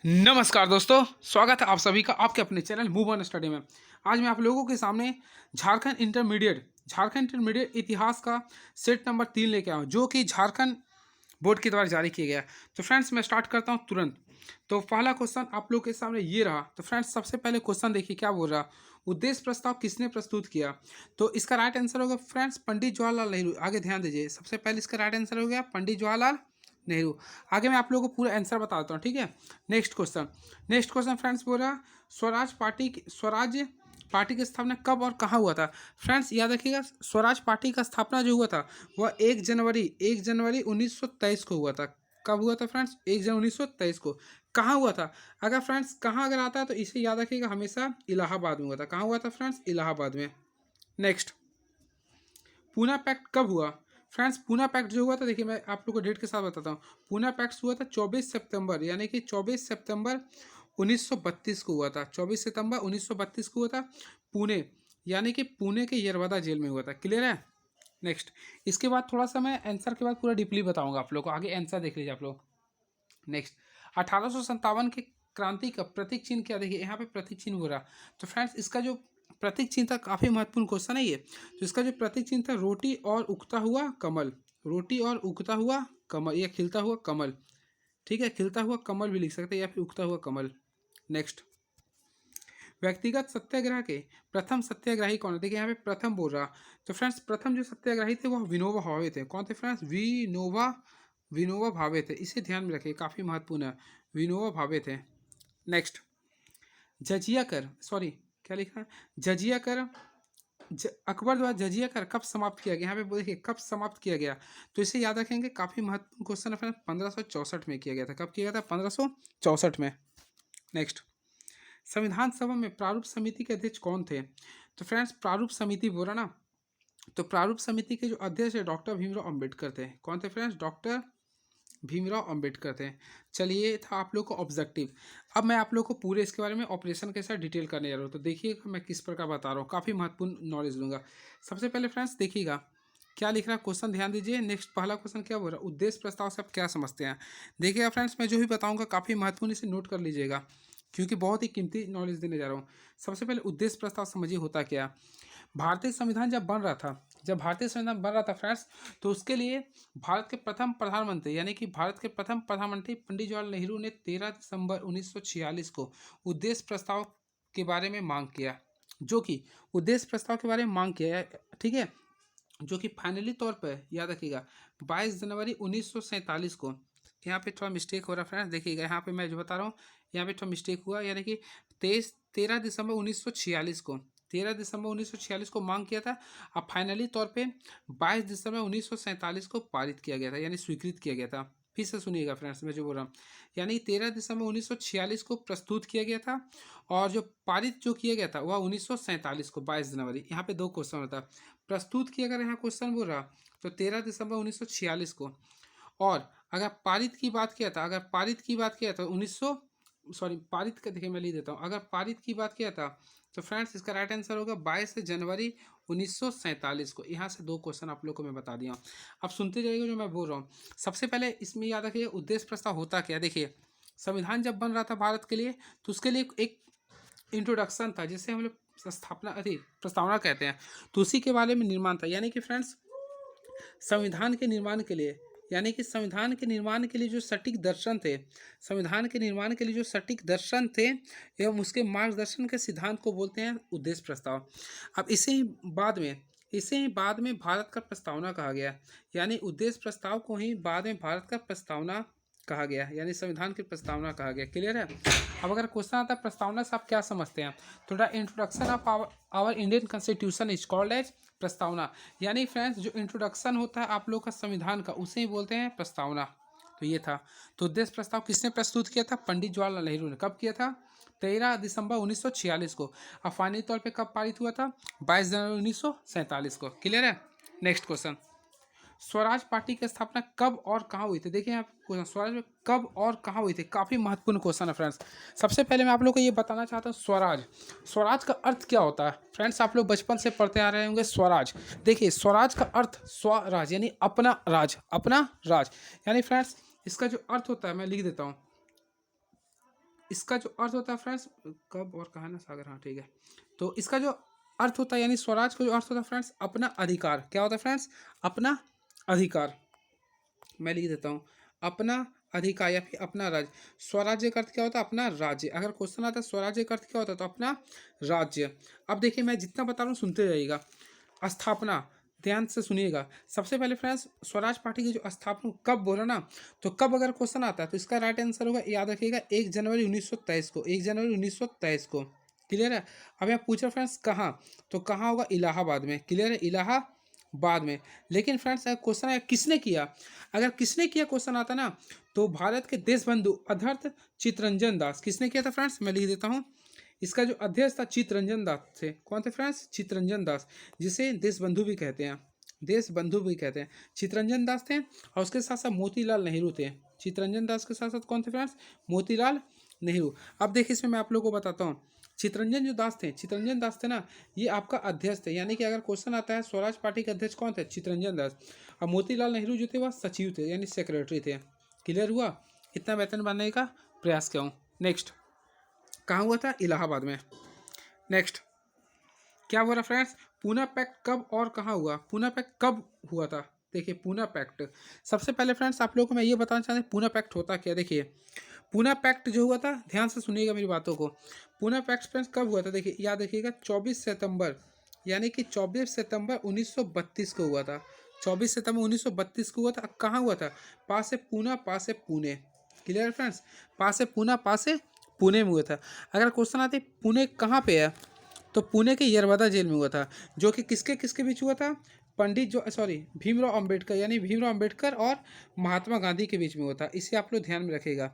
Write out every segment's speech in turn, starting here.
नमस्कार दोस्तों, स्वागत है आप सभी का आपके अपने चैनल मूव ऑन स्टडी में। आज मैं आप लोगों के सामने झारखंड इंटरमीडिएट इतिहास का सेट नंबर 3 लेके आया हूँ, जो कि झारखंड बोर्ड के द्वारा जारी किया गया है। तो फ्रेंड्स, मैं स्टार्ट करता हूँ तुरंत। तो पहला क्वेश्चन आप लोग के सामने ये रहा। तो फ्रेंड्स, सबसे पहले क्वेश्चन देखिए क्या बोल रहा। उद्देश्य प्रस्ताव किसने प्रस्तुत किया? तो इसका राइट आंसर होगा फ्रेंड्स पंडित जवाहरलाल नेहरू। आगे ध्यान दीजिए, सबसे पहले इसका राइट आंसर हो गया पंडित जवाहरलाल नेहरू। आगे मैं आप लोगों को पूरा आंसर बताता हूँ, ठीक है। नेक्स्ट क्वेश्चन फ्रेंड्स बोल रहा, स्वराज पार्टी की स्थापना कब और कहाँ हुआ था? फ्रेंड्स याद रखिएगा, स्वराज पार्टी का स्थापना जो हुआ था वह 1 जनवरी 1923 को हुआ था। कब हुआ था फ्रेंड्स? 1 जनवरी 1923 को। कहाँ हुआ था? अगर फ्रेंड्स कहाँ अगर आता है तो इसे याद रखिएगा, हमेशा इलाहाबाद में हुआ था। कहाँ हुआ था फ्रेंड्स? इलाहाबाद में। नेक्स्ट, पूना पैक्ट कब हुआ? फ्रेंड्स, पूना पैक्ट जो हुआ था, देखिए मैं आप लोग को डेट के साथ बताता हूँ। पूना पैक्ट हुआ था 24 सितंबर, यानी कि 24 सितंबर 1932 को हुआ था। 24 सितंबर 1932 को हुआ था। पुणे, यानी कि पुणे के यरवदा जेल में हुआ था। क्लियर है? नेक्स्ट, इसके बाद थोड़ा सा मैं आंसर के बाद पूरा डीपली बताऊंगा आप लोग को। आगे आंसर देख लीजिए आप लोग। नेक्स्ट, 1857 के क्रांति का प्रतीक चिन्ह क्या? देखिए यहाँ पे प्रतीक चिन्ह हो रहा। तो फ्रेंड्स, इसका जो प्रतीक चिन्ह था, काफ़ी महत्वपूर्ण क्वेश्चन है ये। तो इसका जो प्रतीक चिन्ह था, रोटी और उगता हुआ कमल। रोटी और उगता हुआ कमल या खिलता हुआ कमल, ठीक है। खिलता हुआ कमल भी लिख सकते हैं या फिर उगता हुआ कमल। नेक्स्ट, व्यक्तिगत सत्याग्रह के प्रथम सत्याग्रही कौन है? देखिए यहाँ पे प्रथम बोल रहा। तो फ्रेंड्स, प्रथम जो सत्याग्रही थे वह विनोबा भावे थे। कौन थे फ्रेंड्स? विनोबा भावे थे। इसे ध्यान में रखिए, काफ़ी महत्वपूर्ण है। विनोबा भावे थे। नेक्स्ट, जजिया कर, सॉरी क्या लिखा है, जजिया कर, अकबर द्वारा जजिया कर कब समाप्त किया गया? यहाँ पे देखिए कब समाप्त किया गया। तो इसे याद रखेंगे, काफ़ी महत्वपूर्ण क्वेश्चन है फ्रेंड्स। 1564 में किया गया था। कब किया गया था? 1564 में। नेक्स्ट, संविधान सभा में प्रारूप समिति के अध्यक्ष कौन थे? तो फ्रेंड्स, प्रारूप समिति बोला ना, तो प्रारूप समिति के जो अध्यक्ष है डॉक्टर भीमराव अंबेडकर थे। कौन थे फ्रेंड्स? डॉक्टर भीमराव अंबेडकर थे। चलिए, था आप लोग को ऑब्जेक्टिव। अब मैं आप लोग को पूरे इसके बारे में ऑपरेशन के साथ डिटेल करने जा रहा हूँ। तो देखिएगा मैं किस प्रकार बता रहा हूँ, काफ़ी महत्वपूर्ण नॉलेज दूंगा। सबसे पहले फ्रेंड्स देखिएगा क्या लिख रहा है क्वेश्चन, ध्यान दीजिए। नेक्स्ट, पहला क्वेश्चन क्या बोल रहा है? उद्देश्य प्रस्ताव से आप क्या समझते हैं? देखिएगा फ्रेंड्स, मैं जो भी बताऊंगा काफ़ी महत्वपूर्ण, इसे नोट कर लीजिएगा, क्योंकि बहुत ही कीमती नॉलेज देने जा रहा हूँ। सबसे पहले उद्देश्य प्रस्ताव समझिए होता क्या। भारतीय संविधान जब भारतीय संविधान बन रहा था फ्रेंड्स, तो उसके लिए भारत के प्रथम प्रधानमंत्री, यानी कि भारत के प्रथम प्रधानमंत्री पंडित जवाहरलाल नेहरू ने 13 दिसंबर 1946 को उद्देश्य प्रस्ताव के बारे में मांग किया। जो कि उद्देश्य प्रस्ताव के बारे में मांग किया है, ठीक है, जो कि फाइनली तौर पर याद रखिएगा 22 जनवरी 1947 को। यहाँ पे थोड़ा मिस्टेक हो रहा है फ्रेंड्स, देखिएगा यहाँ पे मैं जो बता रहा हूँ, यहाँ पे थोड़ा मिस्टेक हुआ, यानी कि 13 दिसंबर 1946 को, 13 दिसंबर 1946 को मांग किया था। अब फाइनली तौर पे 22 दिसंबर 1947 को पारित किया गया था, यानी स्वीकृत किया गया था। फिर से सुनिएगा फ्रेंड्स, मैं जो बोल रहा हूँ, यानी 13 दिसंबर 1946 को प्रस्तुत किया गया था, और जो पारित जो किया गया था वह 1947 को 22 जनवरी। यहाँ पे दो क्वेश्चन होता है। प्रस्तुत किया, अगर यहाँ क्वेश्चन बोल रहा तो 13 दिसंबर 1946 को, और अगर पारित की बात किया था, अगर पारित की बात किया था 1900, सॉरी पारित का देखिए मैं लिख देता हूँ, अगर पारित की बात किया था तो फ्रेंड्स इसका राइट आंसर होगा 22 जनवरी 1947 को। यहाँ से दो क्वेश्चन आप लोग को मैं बता दिया हूँ। अब सुनते जाइएगा जो मैं बोल रहा हूँ। सबसे पहले इसमें याद रखिए उद्देश्य प्रस्ताव होता क्या। देखिए, संविधान जब बन रहा था भारत के लिए, तो उसके लिए एक इंट्रोडक्शन था, जिसे हम लोग स्थापना अरे प्रस्तावना कहते हैं। तो उसी के बारे में निर्माण था, यानी कि फ्रेंड्स संविधान के निर्माण के लिए, यानी कि संविधान के निर्माण के लिए जो सटीक दर्शन थे, संविधान के निर्माण के लिए जो सटीक दर्शन थे एवं उसके मार्गदर्शन के सिद्धांत को बोलते हैं उद्देश्य प्रस्ताव। अब इसे ही बाद में भारत का प्रस्तावना कहा गया, यानी उद्देश्य प्रस्ताव को ही बाद में भारत का प्रस्तावना कहा गया, यानी संविधान की प्रस्तावना कहा गया। क्लियर है? अब अगर क्वेश्चन आता है प्रस्तावना से आप क्या समझते हैं, थोड़ा introduction of our Indian constitution is called as प्रस्तावना। यानी फ्रेंड्स जो इंट्रोडक्शन होता है आप लोग का संविधान का, उसे ही बोलते हैं प्रस्तावना। तो ये था। तो उद्देश्य प्रस्ताव किसने प्रस्तुत किया था? पंडित जवाहरलाल नेहरू ने। कब किया था? 13 दिसंबर 1946 को। अब फाइनली तौर पे कब पारित हुआ था? 22 जनवरी 1947 को। क्लियर है? नेक्स्ट क्वेश्चन, स्वराज पार्टी की स्थापना कब और कहाँ हुई थी? देखिए आप क्वेश्चन, स्वराज में कब और कहाँ हुई थी, काफ़ी महत्वपूर्ण क्वेश्चन है फ्रेंड्स। सबसे पहले मैं आप लोग को ये बताना चाहता हूँ, स्वराज का अर्थ क्या होता है? फ्रेंड्स आप लोग बचपन से पढ़ते आ रहे होंगे स्वराज। देखिए स्वराज का अर्थ स्वराज, यानी अपना राज, यानी फ्रेंड्स इसका जो अर्थ होता है मैं लिख देता हूँ। इसका जो अर्थ होता है फ्रेंड्स, कब और कहा ना सागर, हाँ ठीक है। तो इसका जो अर्थ होता है यानी स्वराज का जो अर्थ होता है फ्रेंड्स, अपना अधिकार। क्या होता है फ्रेंड्स? अपना अधिकार। मैं लिख देता हूँ, अपना अधिकार या फिर अपना राज्य। स्वराज्य का अर्थ क्या होता है? अपना राज्य। अगर क्वेश्चन आता है स्वराज्य का अर्थ क्या होता है, तो अपना राज्य। अब देखिए मैं जितना बता रहा हूँ सुनते जाइएगा। स्थापना, ध्यान से सुनिएगा। सबसे पहले फ्रेंड्स, स्वराज पार्टी की जो स्थापना कब बोला ना, तो कब अगर क्वेश्चन आता है तो इसका राइट आंसर होगा, याद रखिएगा, 1 जनवरी 1923 को। 1 जनवरी 1923 को। क्लियर है? अब यहाँ पूछ रहा फ्रेंड्स कहाँ, तो कहाँ होगा? इलाहाबाद में। क्लियर है? इलाहाबाद में। लेकिन फ्रेंड्स अगर क्वेश्चन है किसने किया, अगर किसने किया क्वेश्चन आता ना, तो भारत के देश बंधु अध्यक्ष चित्तरंजन दास। किसने किया था फ्रेंड्स? मैं लिख देता हूँ। इसका जो अध्यक्ष था चित्तरंजन दास थे। कौन थे फ्रेंड्स? चित्तरंजन दास, जिसे देश बंधु भी कहते हैं। देश बंधु भी कहते हैं। चित्तरंजन दास थे और उसके साथ साथ मोतीलाल नेहरू थे। चित्तरंजन दास के साथ साथ कौन थे फ्रेंड्स? मोतीलाल नेहरू। अब देखिए इसमें मैं आप लोगों को बताता हूँ। चित्तरंजन जो दास थे, चित्तरंजन दास थे ना, ये आपका अध्यक्ष थे। यानी कि अगर क्वेश्चन आता है स्वराज पार्टी के अध्यक्ष कौन थे? चित्तरंजन दास। और मोतीलाल नेहरू जो थे वह सचिव थे, यानी सेक्रेटरी थे। क्लियर हुआ? इतना वेतन बनाने का प्रयास किया हूँ। नेक्स्ट, कहाँ हुआ था? इलाहाबाद में। नेक्स्ट, क्या हुआ फ्रेंड्स? पूना पैक्ट कब और कहाँ हुआ? पूना पैक्ट कब हुआ था? देखिए पूना पैक्ट, सबसे पहले फ्रेंड्स आप लोगों को मैं ये बताना चाहता हूँ पूना पैक्ट होता क्या। देखिए पूना पैक्ट जो हुआ था, ध्यान से सुनिएगा मेरी बातों को। पूना पैक्ट फ्रेंड्स कब हुआ था? देखिए याद रखिएगा, 24 सितंबर, यानी कि 24 सितंबर 1932 को हुआ था। 24 सितंबर 1932 को हुआ था। कहाँ हुआ था? पास से पूना, पास से पुणे। Clear friends? पास से पूना, पास से पुणे में हुआ था। अगर क्वेश्चन आते पुणे कहाँ पे है, तो पुणे के यरवदा जेल में हुआ था, जो कि किसके किसके बीच हुआ था? पंडित जो सॉरी भीमराव अंबेडकर, यानी भीमराव अंबेडकर और महात्मा गांधी के बीच में हुआ था। इसे आप लोग ध्यान में रखिएगा।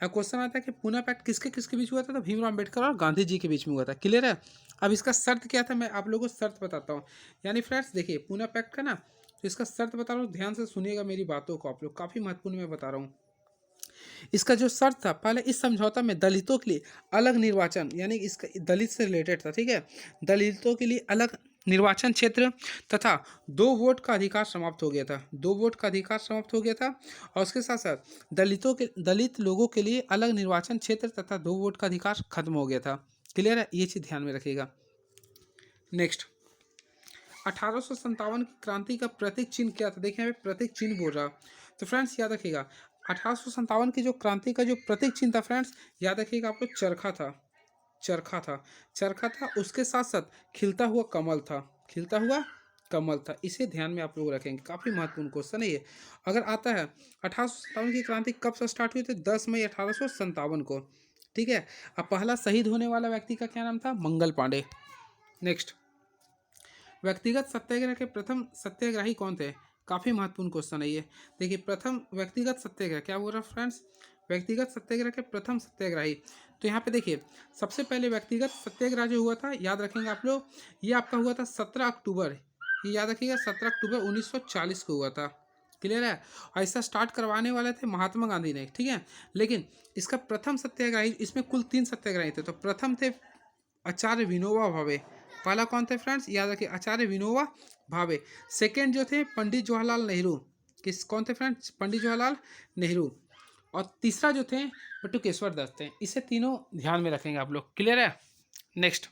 अब क्वेश्चन आता है कि पूना पैक्ट किसके किसके बीच हुआ था, तो भीमराव अंबेडकर और गांधी जी के बीच में हुआ था। क्लियर है? अब इसका शर्त क्या था, मैं आप लोगों को शर्त बताता हूँ। यानी फ्रेंड्स देखिए पूना पैक्ट का ना, तो इसका शर्त बता रहा हूँ, ध्यान से सुनिएगा मेरी बातों को, आप लोग काफ़ी महत्वपूर्ण मैं बता रहा हूँ। इसका जो शर्त था, पहले इस समझौता में दलितों के लिए अलग निर्वाचन, यानी इसका दलित से रिलेटेड था, ठीक है, दलितों के लिए अलग निर्वाचन क्षेत्र तथा 2 वोट का अधिकार समाप्त हो गया था। 2 वोट का अधिकार समाप्त हो गया था। और उसके साथ साथ दलित लोगों के लिए अलग निर्वाचन क्षेत्र तथा 2 वोट का अधिकार खत्म हो गया था। क्लियर है? ये चीज़ ध्यान में रखिएगा। नेक्स्ट, 1857 की क्रांति का प्रतीक चिन्ह क्या था? देखिए यहाँ पे प्रतीक चिन्ह बोल रहा, तो फ्रेंड्स याद रखिएगा 1857 की जो क्रांति का जो प्रतीक चिन्ह था फ्रेंड्स, याद रखिएगा आपको, चरखा था। चरखा था, चरखा था। उसके साथ साथ खिलता हुआ कमल था। खिलता हुआ कमल था। इसे ध्यान में आप लोग रखेंगे, काफ़ी महत्वपूर्ण क्वेश्चन है ये। अगर आता है 1857 की क्रांति कब से स्टार्ट हुई थी? 10 मई 1857 को। ठीक है। अब पहला शहीद होने वाला व्यक्ति का क्या नाम था? मंगल पांडे। नेक्स्ट, व्यक्तिगत सत्याग्रह के प्रथम सत्याग्रही कौन थे? काफ़ी महत्वपूर्ण क्वेश्चन है ये। देखिए प्रथम व्यक्तिगत सत्याग्रह क्या बोल रहा है फ्रेंड्स? व्यक्तिगत सत्याग्रह के प्रथम सत्याग्रही, तो यहाँ पे देखिए सबसे पहले व्यक्तिगत सत्याग्रह जो हुआ था, याद रखेंगे आप लोग, ये आपका हुआ था 17 अक्टूबर। ये याद रखिएगा 17 अक्टूबर 1940 को हुआ था। क्लियर है? और ऐसा स्टार्ट करवाने वाले थे महात्मा गांधी ने, ठीक है। लेकिन इसका प्रथम सत्याग्रही, इसमें कुल 3 सत्याग्रही थे। तो प्रथम थे आचार्य विनोबा भावे। पहला कौन थे फ्रेंड्स? याद रखिए आचार्य विनोबा भावे। सेकेंड जो थे पंडित जवाहरलाल नेहरू। किस कौन थे फ्रेंड्स? पंडित जवाहरलाल नेहरू। और तीसरा जो थे बटुकेश्वर दत्त थे। इसे तीनों ध्यान में रखेंगे आप लोग। क्लियर है? नेक्स्ट,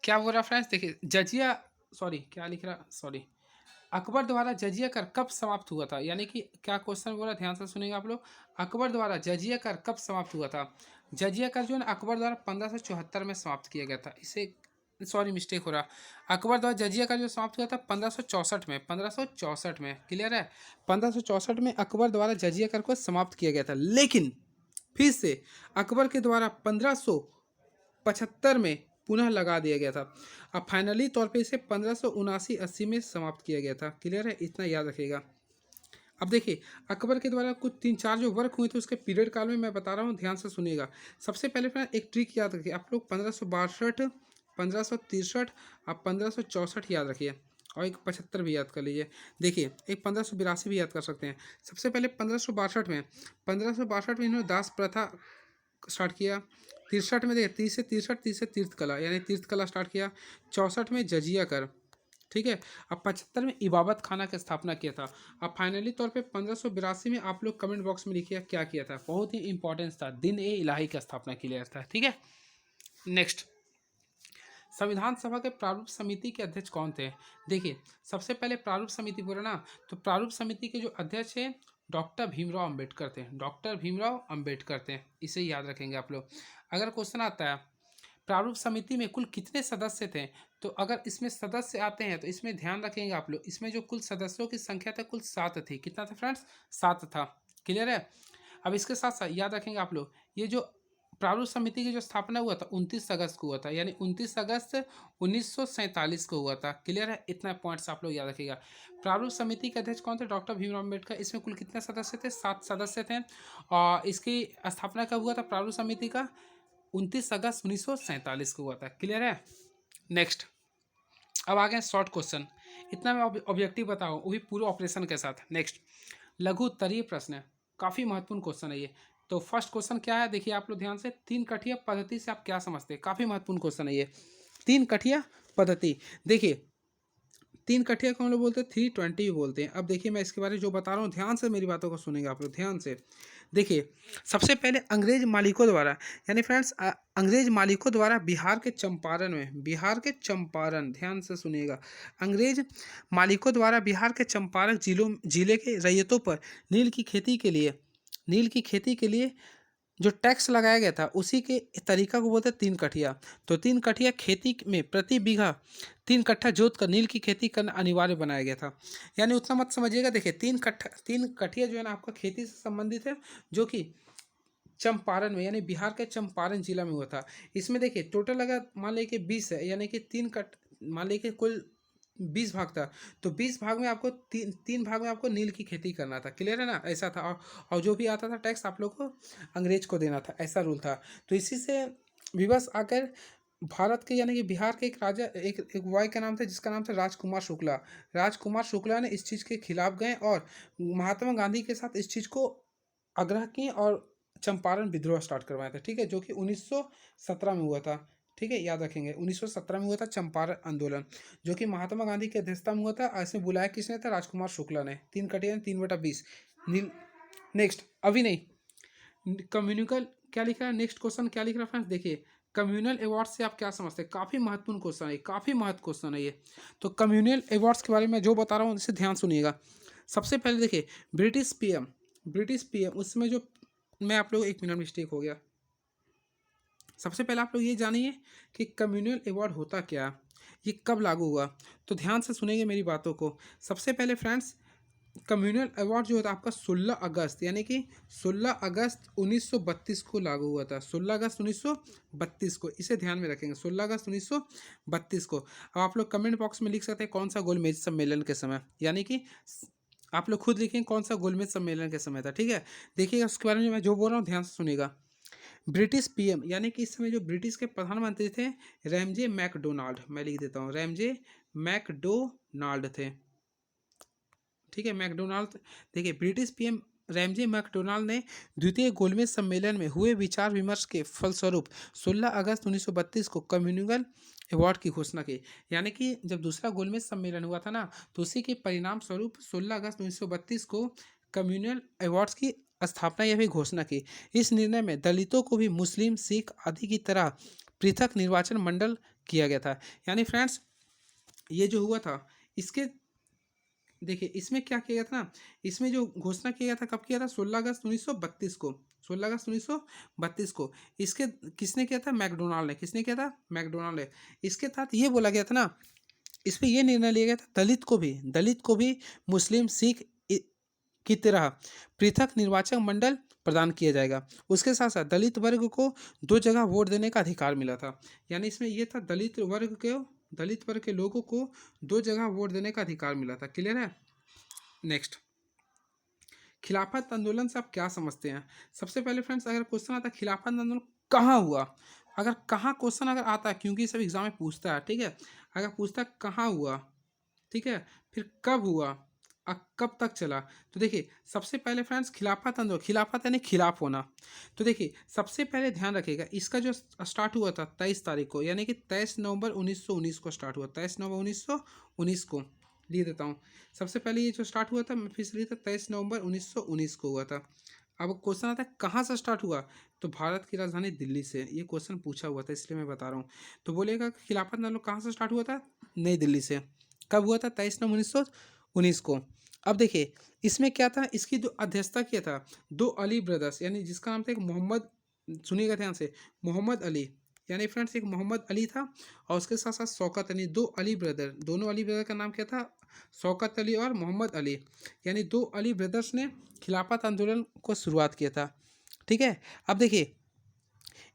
क्या बोल रहा फ्रेंड्स? देखिए जजिया, सॉरी क्या लिख रहा, सॉरी, अकबर द्वारा जजिया कर कब समाप्त हुआ था? यानी कि क्या क्वेश्चन बोला, ध्यान से सुनेंगे आप लोग। अकबर द्वारा जजिया कर कब समाप्त हुआ था? जजिया कर जो है ना अकबर द्वारा 1574 में समाप्त किया गया था। इसे सॉरी मिस्टेक हो रहा, अकबर द्वारा जजिया का जो समाप्त हुआ था 1564 में। 1564 में। क्लियर है? 1564 में अकबर द्वारा जजिया कर को समाप्त किया गया था। लेकिन फिर से अकबर के द्वारा 1575 में पुनः लगा दिया गया था। अब फाइनली तौर पे इसे 1579-80 में समाप्त किया गया था। क्लियर है? इतना याद रखिएगा। अब देखिए अकबर के द्वारा कुछ 3-4 जो वर्क हुए थे उसके पीरियड काल में मैं बता रहा हूँ, ध्यान से सुनिएगा। सबसे पहले फ्रेंड एक ट्रिक याद रखिए आप लोग, 1562, 1563 और 1564 याद रखिए, और एक 75 भी याद कर लीजिए। देखिए एक 1582 भी याद कर सकते हैं। सबसे पहले 1562 में, 1562 में इन्होंने दास प्रथा स्टार्ट किया। 63 में देखिए 30 से 63, 30 से तीर्थ कला, यानी तीर्थ कला स्टार्ट किया। 64 में जजिया कर, ठीक है। अब 75 में इबादत खाना की स्थापना किया था। अब फाइनली तौर पे 1582 में आप लोग कमेंट बॉक्स में लिखिए क्या किया था। बहुत ही इंपॉर्टेंस था, दिन ए इलाही की स्थापना किया था। ठीक है। नेक्स्ट, संविधान सभा के प्रारूप समिति के अध्यक्ष कौन थे? देखिए, सबसे पहले प्रारूप समिति बोला ना, तो प्रारूप समिति के जो अध्यक्ष हैं डॉक्टर भीमराव अंबेडकर थे। डॉक्टर भीमराव अंबेडकर थे, इसे याद रखेंगे आप लोग। अगर क्वेश्चन आता है प्रारूप समिति में कुल कितने सदस्य थे, तो अगर इसमें सदस्य आते हैं तो इसमें ध्यान रखेंगे आप लोग, इसमें जो कुल सदस्यों की संख्या था कुल 7 थी। कितना था फ्रेंड्स? 7 था। क्लियर है। अब इसके साथ साथ याद रखेंगे आप लोग, ये जो प्रारूप समिति की जो स्थापना हुआ था 29 अगस्त को हुआ था, यानी 29 अगस्त 1947 को हुआ था। क्लियर है। इतना पॉइंट्स आप लोग याद रखिएगा। प्रारूप समिति के अध्यक्ष कौन थे? डॉक्टर भीमराव अम्बेडकर। इसमें कुल कितने सदस्य थे? 7 सदस्य थे। और इसकी स्थापना कब हुआ था प्रारूप समिति का? 29 अगस्त 1947 को हुआ था। क्लियर है। नेक्स्ट, अब आ गए शॉर्ट क्वेश्चन। इतना मैं ऑब्जेक्टिव बताऊँ, वो भी पूरे ऑपरेशन के साथ। नेक्स्ट, लघु उत्तरीय प्रश्न है, काफ़ी महत्वपूर्ण क्वेश्चन है ये। तो फर्स्ट क्वेश्चन क्या है, देखिए आप लोग ध्यान से, तीन कठिया पद्धति से आप क्या समझते हैं? काफ़ी महत्वपूर्ण क्वेश्चन है ये, तीन कठिया पद्धति। देखिए, तीन कठिया को हम लोग बोलते हैं 320 भी बोलते हैं। अब देखिए मैं इसके बारे में जो बता रहा हूँ, ध्यान से मेरी बातों को सुनेंगे आप लोग ध्यान से। देखिए, सबसे पहले अंग्रेज मालिकों द्वारा, यानी फ्रेंड्स अंग्रेज मालिकों द्वारा बिहार के चंपारण में, बिहार के चंपारण, ध्यान से सुनिएगा, अंग्रेज मालिकों द्वारा बिहार के चंपारण जिले के रैयतों पर नील की खेती के लिए, नील की खेती के लिए जो टैक्स लगाया गया था उसी के तरीका को बोलते हैं तीन कठिया। तो तीन कठिया खेती में प्रति बीघा 3 कट्ठा जोत कर नील की खेती करना अनिवार्य बनाया गया था। यानी उतना मत समझिएगा। देखिए, 3 कठिया जो है ना आपका खेती से संबंधित है, जो कि चंपारण में, यानी बिहार के चंपारण जिला में हुआ था। इसमें देखिए टोटल अगर मान लीजिए 20 है, यानी कि मान लीजिए कुल 20 भाग था, तो 20 भाग में आपको तीन भाग में आपको नील की खेती करना था। क्लियर है ना, ऐसा था। और जो भी आता था टैक्स आप लोग को अंग्रेज को देना था, ऐसा रूल था। तो इसी से विवश आकर भारत के, यानी कि बिहार के एक राजा, एक बॉय का नाम था जिसका नाम था राजकुमार शुक्ला। राजकुमार शुक्ला ने इस चीज़ के खिलाफ गए और महात्मा गांधी के साथ इस चीज़ को आग्रह किए और चंपारण विद्रोह स्टार्ट करवाया था। ठीक है, जो कि 1917 में हुआ था। ठीक है, याद रखेंगे 1917 में हुआ था चंपारण आंदोलन, जो कि महात्मा गांधी की अध्यक्षता में हुआ था। ऐसे बुलाया किसने था? राजकुमार शुक्ला ने। 3 कटिया 3/20 नील। नेक्स्ट, अभी नहीं, कम्युनिकल क्या लिख रहा है, नेक्स्ट क्वेश्चन क्या लिख रहा है फ्रेंड्स? देखिए, कम्युनल अवार्ड से आप क्या समझते हैं? काफ़ी महत्वपूर्ण क्वेश्चन है, काफ़ी महत्वपूर्ण क्वेश्चन है ये। तो कम्युनल अवार्ड्स के बारे में जो बता रहा हूँ इसे ध्यान सुनिएगा। सबसे पहले देखिए, ब्रिटिश पीएम उसमें जो, मैं आप लोग 1 मिनट मिस्टेक हो गया। सबसे पहले आप लोग ये जानिए कि कम्युनल अवार्ड होता क्या, ये कब लागू हुआ। तो ध्यान से सुनेंगे मेरी बातों को। सबसे पहले फ्रेंड्स, कम्युनल अवार्ड जो होता है आपका 16 अगस्त, यानी कि 16 अगस्त 1932 को लागू हुआ था। 16 अगस्त 1932 को, इसे ध्यान में रखेंगे, 16 अगस्त 1932 को। अब आप लोग कमेंट बॉक्स में लिख सकते हैं कौन सा गोलमेज सम्मेलन के समय, यानी कि आप लोग खुद लिखें कौन सा गोलमेज सम्मेलन के समय था। ठीक है, देखिएगा उसके बारे में मैं जो बोल रहा हूँ ध्यान से सुनिएगा। ब्रिटिश पीएम, यानी कि इस समय जो ब्रिटिश के प्रधानमंत्री थे रैमजे मैकडोनाल्ड, मैं लिख देता हूँ, रैमजे मैकडोनाल्ड थे। ठीक है, मैकडोनाल्ड। देखिए, ब्रिटिश पीएम रैमजे मैकडोनाल्ड ने द्वितीय गोलमेज सम्मेलन में हुए विचार विमर्श के फलस्वरूप 16 अगस्त 1932 को कम्युनल अवार्ड की घोषणा की। यानी कि जब दूसरा गोलमेज सम्मेलन हुआ था ना, तो उसी के परिणाम स्वरूप 16 अगस्त 1932 को कम्युनल अवार्ड्स की स्थापना या फिर घोषणा की। इस निर्णय में दलितों को भी मुस्लिम, सिख आदि की तरह पृथक निर्वाचन मंडल किया गया था। यानी फ्रेंड्स, ये जो हुआ था इसके, देखिए इसमें क्या किया गया था ना, इसमें जो घोषणा किया गया था कब किया था? 16 अगस्त 1932 को, 16 अगस्त 1932 को। इसके किसने किया था? मैकडोनाल्ड ने। किसने किया था? मैकडोनाल्ड ने। इसके तहत ये बोला गया था ना, इस पर यह निर्णय लिया गया था दलित को भी मुस्लिम, सिख की तरह पृथक निर्वाचक मंडल प्रदान किया जाएगा। उसके साथ साथ दलित वर्ग को 2 जगह वोट देने का अधिकार मिला था। यानी इसमें यह था दलित वर्ग के लोगों को 2 जगह वोट देने का अधिकार मिला था। क्लियर है। नेक्स्ट, खिलाफत आंदोलन से आप क्या समझते हैं? सबसे पहले फ्रेंड्स, अगर क्वेश्चन आता है खिलाफत आंदोलन कहाँ हुआ, अगर कहाँ क्वेश्चन अगर आता है, क्योंकि सब एग्जाम में पूछता है। ठीक है, अगर पूछता है कहाँ हुआ, ठीक है, फिर कब हुआ, कब तक चला? तो देखिए सबसे पहले फ्रेंड्स खिलाफत आंदोलन, खिलाफत यानी खिलाफ होना। तो देखिए सबसे पहले ध्यान रखिएगा, इसका जो स्टार्ट हुआ था 23 तारीख को, यानी कि 23 नवंबर 1919 को स्टार्ट हुआ, 23 नवंबर 1919 को लिख देता हूँ। सबसे पहले ये जो स्टार्ट हुआ था, मैं फिर से लिखता, 23 नवंबर 1919 को हुआ था। अब क्वेश्चन आता है कहाँ से स्टार्ट हुआ, तो भारत की राजधानी दिल्ली से। ये क्वेश्चन पूछा हुआ था इसलिए मैं बता रहा हूँ। तो बोलेगा खिलाफत आंदोलन कहाँ से स्टार्ट हुआ था, नई दिल्ली से। कब हुआ था, 23 नवंबर 1919 को। अब देखिए इसमें क्या था, इसकी जो अध्यक्षता किया था दो अली ब्रदर्स, यानी जिसका नाम था एक मोहम्मद, सुनिएगा ध्यान से, मोहम्मद अली, यानी फ्रेंड्स एक मोहम्मद अली था और उसके साथ साथ शौकत अली, दो अली ब्रदर, दोनों अली ब्रदर का नाम क्या था, शौकत अली और मोहम्मद अली, यानी दो अली ब्रदर्स ने खिलाफत आंदोलन को शुरुआत किया था। ठीक है। अब देखिए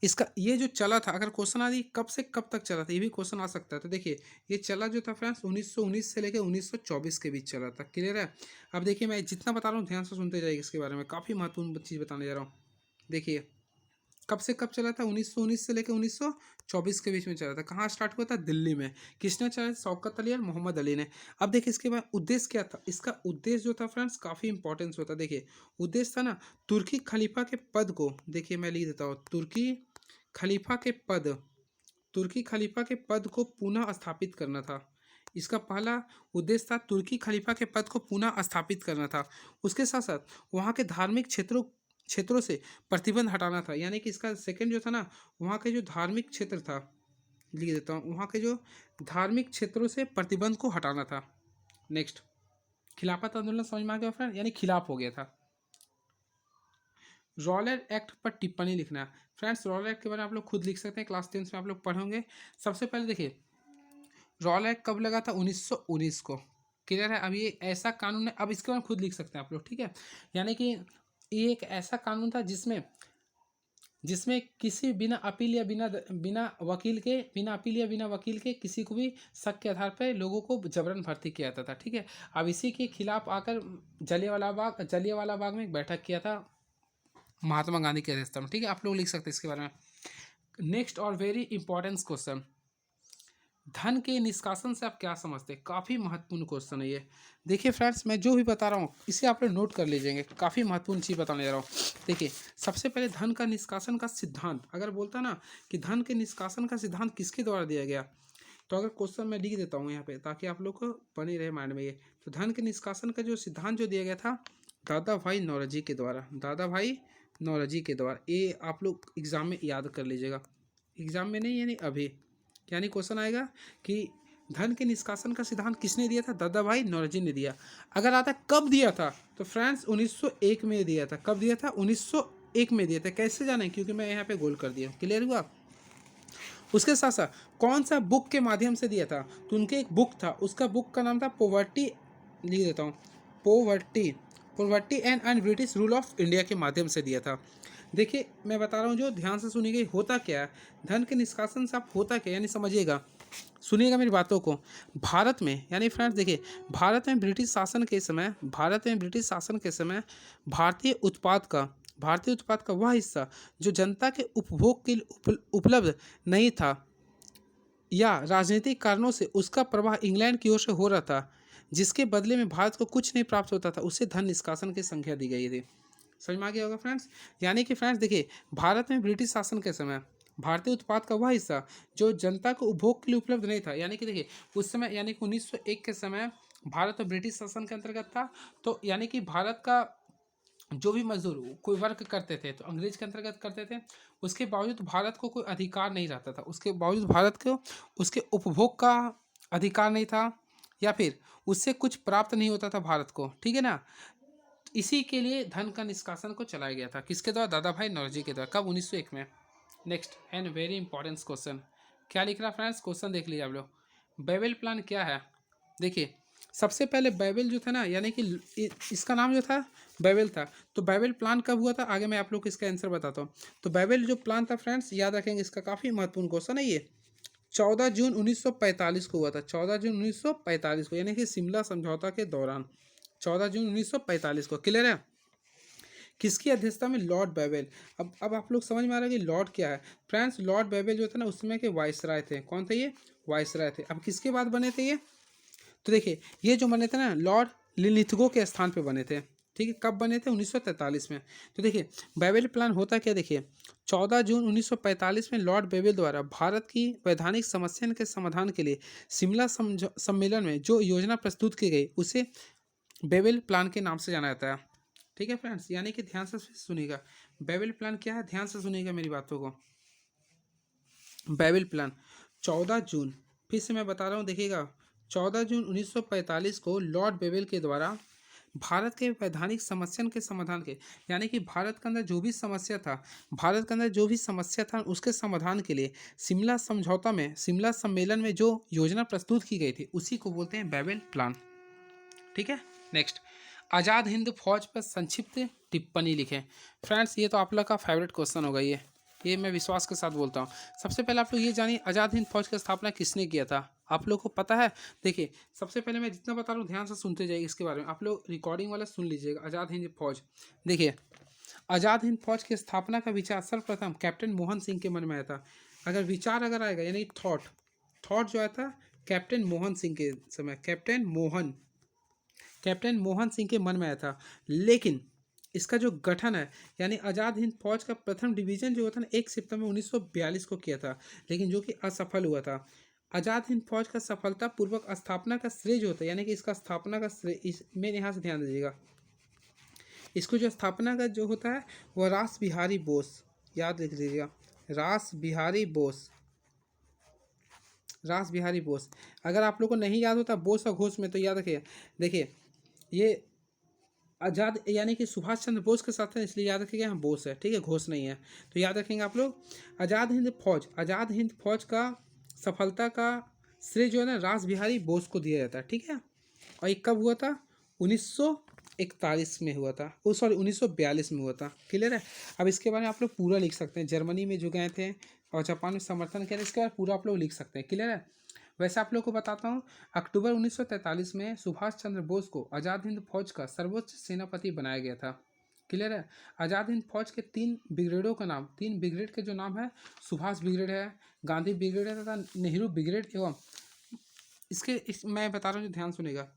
इसका ये जो चला था, अगर क्वेश्चन आ रही कब से कब तक चला था, ये भी क्वेश्चन आ सकता है। तो देखिए ये चला जो था फ्रेंड्स 1919 से लेकर 1924 के बीच चला था। क्लियर है। अब देखिए मैं जितना बता रहा हूँ ध्यान से सुनते जाइए, इसके बारे में काफ़ी महत्वपूर्ण चीज़ बताने जा रहा हूँ। देखिए कब से कब चला था, 1919 से लेकर 1924 के बीच में चला था। कहाँ स्टार्ट हुआ था, दिल्ली में। किसने चलाया, शौकत अली और मोहम्मद अली ने। अब देखिए इसके बाद उद्देश्य क्या था, इसका उद्देश्य जो था फ्रेंड्स काफ़ी इंपॉर्टेंस होता है। देखिए उद्देश्य था ना, तुर्की खलीफा के पद को, देखिए मैं लिख देता हूँ, खलीफा के पद तुर्की खलीफा के पद को पुनः स्थापित करना था। इसका पहला उद्देश्य था तुर्की खलीफा के पद को पुनः स्थापित करना था। उसके साथ साथ वहाँ के धार्मिक क्षेत्रों से प्रतिबंध हटाना था। यानी कि इसका सेकंड जो था ना, वहाँ के जो धार्मिक क्षेत्र था, लिख देता हूँ, वहाँ के जो धार्मिक क्षेत्रों से प्रतिबंध को हटाना था। नेक्स्ट, खिलाफत आंदोलन समझ में आ गया फ्रेंड, यानी खिलाफ हो गया था। रॉलेट एक्ट पर टिप्पणी लिखना है। फ्रेंड्स रॉलेट एक्ट के बारे में आप लोग खुद लिख सकते हैं, क्लास 10 में आप लोग पढ़ोगे। सबसे पहले देखिए रॉलेट एक्ट कब लगा था, 1919 को। क्लियर है। अब ये ऐसा कानून है, अब इसके बारे में खुद लिख सकते हैं आप लोग। ठीक है। यानी कि ये एक ऐसा कानून था जिसमें जिसमें किसी बिना अपील या बिना अपील या बिना वकील के किसी को भी शक के आधार पर लोगों को जबरन भर्ती किया जाता था। ठीक है। अब इसी के खिलाफ आकर जलियांवाला बाग में एक बैठक किया था महात्मा गांधी के अध्यक्षता में। ठीक है। आप लोग लिख सकते हैं इसके बारे में। नेक्स्ट और वेरी इंपॉर्टेंट क्वेश्चन, धन के निष्कासन से आप क्या समझते हैं, काफ़ी महत्वपूर्ण क्वेश्चन है ये। देखिए फ्रेंड्स मैं जो भी बता रहा हूँ इसे आप लोग नोट कर लीजिएंगे, काफ़ी महत्वपूर्ण चीज़ बताने जा रहा हूँ। देखिए सबसे पहले धन का निष्कासन का सिद्धांत, अगर बोलता ना कि धन के निष्कासन का सिद्धांत किसके द्वारा दिया गया, तो अगर क्वेश्चन मैं लिख देता हूँ यहाँ पे ताकि आप लोग को बने रहे माइंड में ये। तो धन के निष्कासन का जो सिद्धांत जो दिया गया था दादा भाई नौरोजी के द्वारा, दादा भाई नौरोजी के द्वारा। ये आप लोग एग्जाम में याद कर लीजिएगा, एग्जाम में नहीं यानी अभी, यानी क्वेश्चन आएगा कि धन के निष्कासन का सिद्धांत किसने दिया था, दादा भाई नौरोजी ने दिया। अगर आता कब दिया था, तो फ्रेंड्स 1901 में दिया था। कब दिया था, 1901 में दिया था। कैसे जाने, क्योंकि मैं यहाँ पे गोल कर दिया। क्लियर हुआ। उसके साथ साथ कौन सा बुक के माध्यम से दिया था, तो उनके एक बुक था, उसका बुक का नाम था पोवर्टी, लिख देता हूँ, poverty and British rule of India के माध्यम से दिया था। देखिए मैं बता रहा हूँ जो ध्यान से सुनिएगा, होता क्या है धन के निष्कासन से, आप होता क्या, यानी समझिएगा, सुनिएगा मेरी बातों को। भारत में यानी फ्रेंड्स देखिए भारत में ब्रिटिश शासन के समय भारतीय उत्पाद का वह हिस्सा जो जनता के उपभोग के लिए उपलब्ध नहीं था या राजनीतिक कारणों से उसका प्रवाह इंग्लैंड की ओर से हो रहा था, जिसके बदले में भारत को कुछ नहीं प्राप्त होता था, उसे धन निष्कासन की संख्या दी गई थी। समझ में आ गया होगा फ्रेंड्स। यानी कि फ्रेंड्स देखिए भारत में ब्रिटिश शासन के समय भारतीय उत्पाद का वह हिस्सा जो जनता को उपभोग के लिए उपलब्ध नहीं था, यानी कि देखिए उस समय यानी कि 1901 के समय भारत तो ब्रिटिश शासन के अंतर्गत था। तो यानी कि भारत का जो भी मजदूर कोई वर्क करते थे तो अंग्रेज के अंतर्गत करते थे, उसके बावजूद भारत को कोई अधिकार नहीं रहता था, उसके बावजूद भारत को उसके उपभोग का अधिकार नहीं था या फिर उससे कुछ प्राप्त नहीं होता था भारत को। ठीक है ना। इसी के लिए धन का निष्कासन को चलाया गया था, किसके द्वारा, दादा भाई नौरोजी के द्वारा। कब, 1901 में। Next and very important question, क्या लिख रहा फ्रेंड्स, क्वेश्चन देख लीजिए आप लोग। बेबल प्लान क्या है। देखिए सबसे पहले बेबल जो था ना, यानी कि इसका नाम जो था बेबल था। तो बेबल प्लान कब हुआ था, आगे मैं आप लोग को इसका आंसर बताता हूँ। तो बेबल जो प्लान था फ्रेंड्स याद रखेंगे, इसका काफ़ी महत्वपूर्ण क्वेश्चन है ये। 14 जून 1945 को हुआ था, 14 जून 1945 को, यानी कि शिमला समझौता के दौरान 14 जून 1945 को। क्लियर है। किसकी अध्यक्षता में, लॉर्ड बेबल। अब आप लोग समझ में आ रहा है कि लॉर्ड क्या है। फ्रेंड्स लॉर्ड बेबल जो थे ना उस समय के वायसराय थे। कौन थे ये, वायसराय थे। अब किसके बाद बने थे ये, तो देखिए ये जो बने थे ना लिलिथगो के स्थान पे बने थे। ठीक है, कब बने थे? 1943 में। तो देखिए बेबेल प्लान होता क्या, देखिए 14 जून 1945 में लॉर्ड बेबेल द्वारा भारत की वैधानिक समस्या के समाधान के लिए शिमला सम्मेलन में जो योजना प्रस्तुत की गई उसे बेबेल प्लान के नाम से जाना जाता है। ठीक है फ्रेंड्स, यानी कि ध्यान से सुनिएगा, बेबेल प्लान क्या है, ध्यान से सुनिएगा मेरी बातों को। बेबेल प्लान 14 जून, फिर से मैं बता रहा हूँ, देखिएगा 14 जून 1945 को लॉर्ड बेबेल के द्वारा भारत के वैधानिक समस्या के समाधान के, यानी कि भारत के अंदर जो भी समस्या था, भारत के अंदर जो भी समस्या था उसके समाधान के लिए शिमला समझौता में, शिमला सम्मेलन में जो योजना प्रस्तुत की गई थी उसी को बोलते हैं बेबेल प्लान। ठीक है, नेक्स्ट, आज़ाद हिंद फौज पर संक्षिप्त टिप्पणी लिखें। फ्रेंड्स ये तो आप लोग का फेवरेट क्वेश्चन होगा, ये मैं विश्वास के साथ बोलता हूँ। सबसे पहले आप लोग ये जानिए आज़ाद हिंद फौज की स्थापना किसने किया था, आप लोग को पता है? देखिए सबसे पहले मैं जितना बता रहा हूँ ध्यान से सुनते जाइए, इसके बारे में आप लोग रिकॉर्डिंग वाला सुन लीजिएगा। आज़ाद हिंद फौज, देखिए आज़ाद हिंद फौज की स्थापना का विचार सर्वप्रथम कैप्टन मोहन सिंह के मन में आया था। अगर विचार अगर आएगा यानी थॉट जो आया था कैप्टन मोहन सिंह के समय, कैप्टन मोहन सिंह के मन में आया था। लेकिन इसका जो गठन है यानी आज़ाद हिंद फौज का प्रथम डिवीजन जो था ना 1 सितंबर 1942 को किया था, लेकिन जो कि असफल हुआ था। आज़ाद हिंद फौज का सफलतापूर्वक स्थापना का श्रेय जो होता है, यानी कि इसका स्थापना का श्रेय, इसमें यहाँ से ध्यान दीजिएगा, इसको जो स्थापना का जो होता है वह रास बिहारी बोस, याद लिख लीजिएगा, रास बिहारी बोस। अगर आप लोग को नहीं याद होता बोस और घोष में तो याद रखिए, देखिए ये आज़ाद यानी कि सुभाष चंद्र बोस के साथ है इसलिए याद रखिएगा यहाँ बोस है, ठीक है, घोष नहीं है। तो याद रखेंगे आप लोग आज़ाद हिंद फौज का सफलता का श्रेय जो है ना रास बिहारी बोस को दिया जाता है। ठीक है, और ये कब हुआ था? 1941 में हुआ था, 1942 में हुआ था। क्लियर है? अब इसके बारे में आप लोग पूरा लिख सकते हैं, जर्मनी में जो गए थे और जापान में समर्थन किया, इसके बाद पूरा आप लोग लिख सकते हैं। क्लियर है? वैसे आप लोग को बताता हूँ, अक्टूबर 1943 में सुभाष चंद्र बोस को आज़ाद हिंद फौज का सर्वोच्च सेनापति बनाया गया था। क्लियर है? आज़ाद हिंद फौज के 3 ब्रिगेडों का नाम, 3 ब्रिगेड के जो नाम है, सुभाष ब्रिगेड है, गांधी ब्रिगेड है तथा नेहरू ब्रिगेड एवं मैं बता रहा हूँ, ध्यान सुनेगा।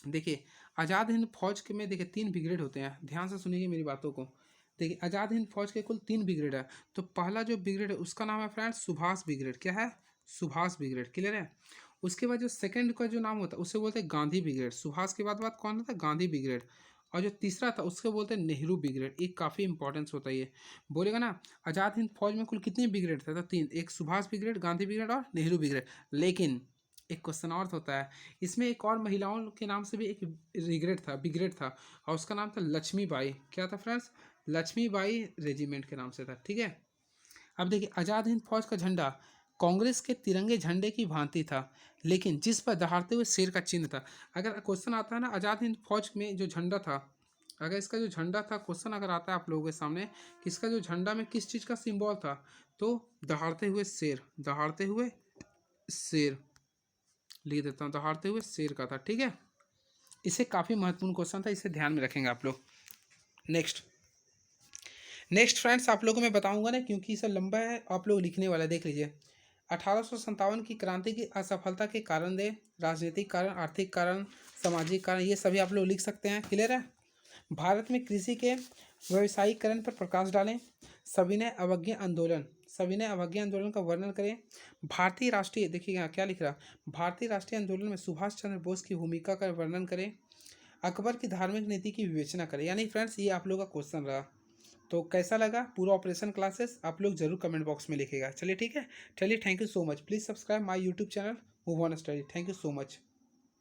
देखिए आज़ाद हिंद फौज के में देखिए 3 ब्रिगेड होते हैं, ध्यान से सुनिए मेरी बातों को। देखिए आज़ाद हिंद फौज के कुल 3 ब्रिगेड है। तो पहला जो ब्रिगेड है उसका नाम है फ्रेंड्स सुभाष ब्रिगेड। क्या है? सुभाष ब्रिगेड। क्लियर है? उसके बाद जो सेकंड का जो नाम होता है उसे बोलते हैं गांधी ब्रिगेड। सुभाष के बाद कौन होता है? गांधी ब्रिगेड। और जो तीसरा था उसको बोलते हैं नेहरू ब्रिगेड। एक काफ़ी इंपॉर्टेंस होता है ये, बोलेगा ना आज़ाद हिंद फौज में कुल कितने ब्रिगेड थे? तो 3, एक सुभाष ब्रिगेड, गांधी ब्रिगेड और नेहरू ब्रिगेड। लेकिन एक क्वेश्चन और होता है इसमें, एक और महिलाओं के नाम से भी एक ब्रिगेड था और उसका नाम था लक्ष्मीबाई। क्या था फ्रेंड्स? लक्ष्मीबाई रेजिमेंट के नाम से था। ठीक है, अब देखिए आज़ाद हिंद फौज का झंडा कांग्रेस के तिरंगे झंडे की भांति था, लेकिन जिस पर दहाड़ते हुए शेर का चिन्ह था। अगर क्वेश्चन आता है ना आज़ाद हिंद फौज में जो झंडा था, अगर इसका जो झंडा था, क्वेश्चन अगर आता है आप लोगों के सामने कि इसका जो झंडा में किस चीज़ का सिंबल था, तो दहाड़ते हुए शेर लिख देता हूँ, दहाड़ते हुए शेर का था। ठीक है, इसे काफ़ी महत्वपूर्ण क्वेश्चन था, इसे ध्यान में रखेंगे आप लोग। नेक्स्ट फ्रेंड्स आप लोगों को मैं बताऊंगा ना, क्योंकि इसे लंबा है, आप लोग लिखने वाला देख लीजिए। 1857 की क्रांति की असफलता के कारण दे, राजनीतिक कारण, आर्थिक कारण, सामाजिक कारण, ये सभी आप लोग लिख सकते हैं। क्लियर है? भारत में कृषि के व्यवसायीकरण पर प्रकाश डालें। सविनय अवज्ञा आंदोलन का वर्णन करें। भारतीय राष्ट्रीय, देखिएगा क्या लिख रहा, भारतीय राष्ट्रीय आंदोलन में सुभाष चंद्र बोस की भूमिका का वर्णन करें। अकबर की धार्मिक नीति की विवेचना करें। यानी फ्रेंड्स ये आप लोग का क्वेश्चन रहा। तो कैसा लगा पूरा ऑपरेशन क्लासेस, आप लोग जरूर कमेंट बॉक्स में लिखेगा। चलिए ठीक है, चलिए thank you so much. Please subscribe my YouTube channel move on study. Thank you so much.